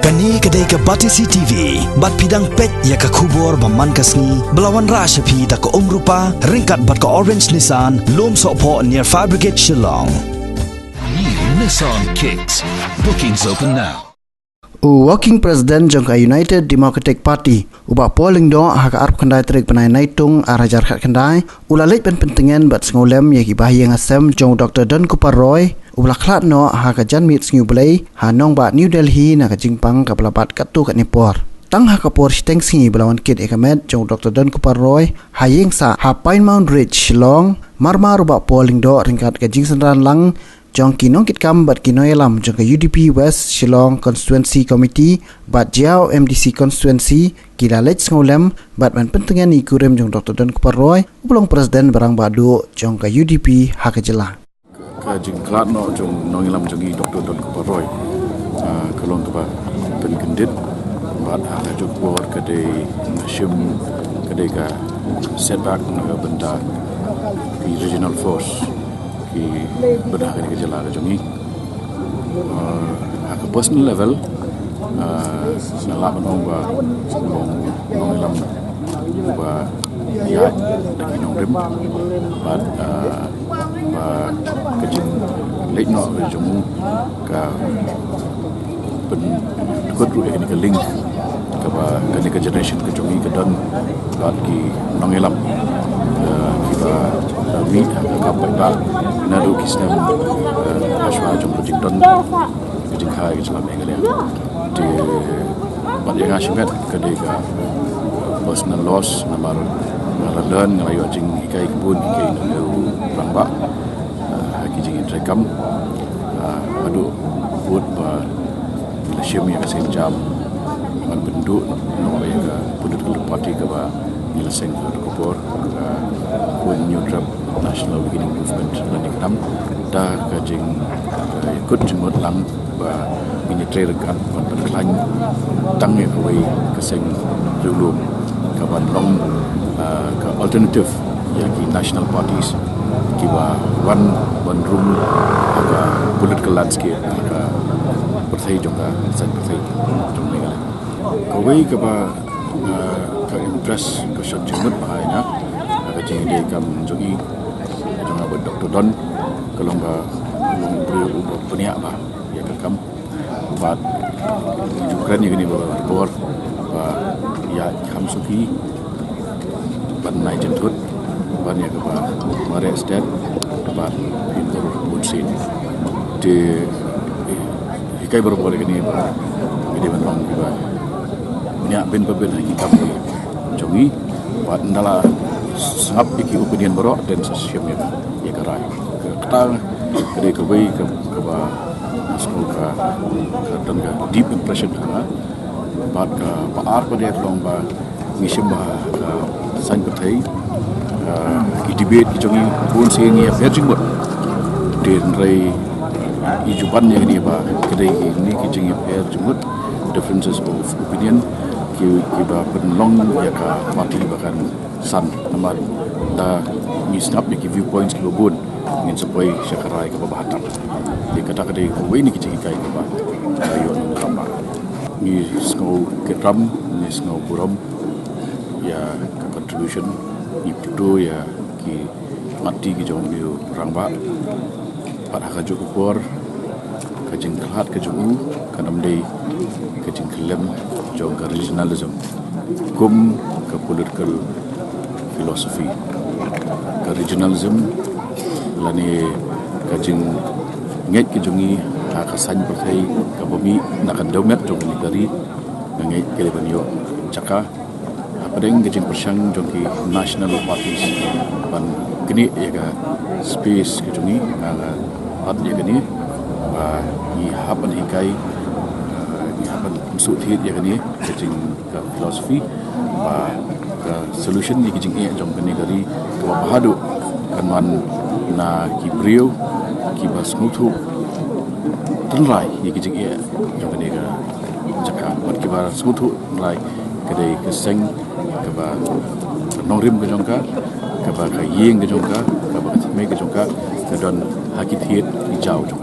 Kani kedai ke Batisi TV, bat pidang pet ya ke kubur baman kasni, belawan rashapi da ke rupa, ringkat bat ke Orange Nissan, lom sokpo near Fire Brigade Shillong. New Nissan Kicks. Bookings open now. Working President jangka United Democratic Party ubah polling do hak arp kendai terik penai naitung arajar kat kendai ulalek pentingan bat sengolem ya ki bahiyang asem jong Dr. Don Kupar Roy ubah klat no hak jan mit sengu belai hanong bat New Delhi na ka jingpang ka pelabat katu kat Nepal tang hak kapor steng singi belawan kid ekamet jong Dr. Don Kupar Roy hayeng sa ha Pine Mount Ridge Shillong marmar ubah polling do ringkat ka jing senran lang jong kinong kit kam bat kinoy lam jong ke UDP West Shillong Constituency Committee bat Jiao MDC Constituency kila lech ngolem bat man pentingan ikurem jong Dr. Don Kupar Roy ulong presiden barang badu jong ke UDP hak jelah ka jing klat no jong nong lam jong Dr. Don Kupar Roy kalong ka pen kendit bat ha jong bor ka de shim ka de ka setback na benda di regional force ki bedah ke jela ke jongi ke personal level la banong ba nong lam ba ya da nong rim ba ke jin late no ke jomu ka ben ko ru ke link ka ba ke generation ke jongi ke dan ba ki nong lam ki ba mi ka ba naru kisam ashwa jom project don project khai ke salam engale di banyak asyik ke dega personal loss namar learn ngayu jing ikai kebun ikai neu ramba ki jing rekam adu buat ba lesyam yang kasih jam man bendu no ya ga political party ke ba nyeleseng ke kupor kun new drop national beginning movement learning tam da ka jing ikut jemut lang ba ini clear kan ban berklan tang ya koi keseng dulu ka ban long ka alternative ya ki national parties ki ba one room ka political landscape ka partai juga sen partai jong negara koi ka ba ka impress ka shot jemut ba ina ka jing de kam jogi Dr. Don kalau ba beri peniak ba ya kam bat juga ni gini bor ba ya kam suki ban nai jentut ban ya ba mare state ba pintur bunsin di ikai berbol gini ba gini ban ba peniak ben lagi kam jongi bat ndala sangap iki opinion borok dan sosial media ya karai ketang kedai kebai ke ba semoga dan deep impression ha bat ka paar pada long ba ngisim ba san petai ki debate ki jongi pun sengi verging bot den rai ijuban yang ni ba kedai ni ki jongi verging bot differences of opinion ki ba penlong ya ka parti bahkan san namar da misnap ni viewpoints ki bobon ngin supaya syakarai ke bahatam di kata kedai kuwi ni kicik kai ke ba ayo nama ni sko ketram ni sko buram ya ke contribution itu ya ki mati ki jong biu rangba pada ka jukupor ka jing khat ka jugu kanam dei ka jing kelem jong ka regionalism kum ka political philosophy ke regionalism lani kajing nget ke jungi ka san partai ka bumi nak domet jong negari nget ke banyo caka padeng kajing persang jong ki national parties ban gini ya ka space ke jungi ka hat ya gini ba ni hapan hikai ni hapan suthi ya gini kajing ka philosophy ba solution ni kijing jong negari ke bahadu kanwan na kibriu ki bas mutu tenrai ni kijing jong negara jaka bat ki bas mutu lai kedai keseng ke ba nongrim ke jongka ke ba ka yeng ke jongka ke ba me ke jongka ke don hakit hiet hijau jong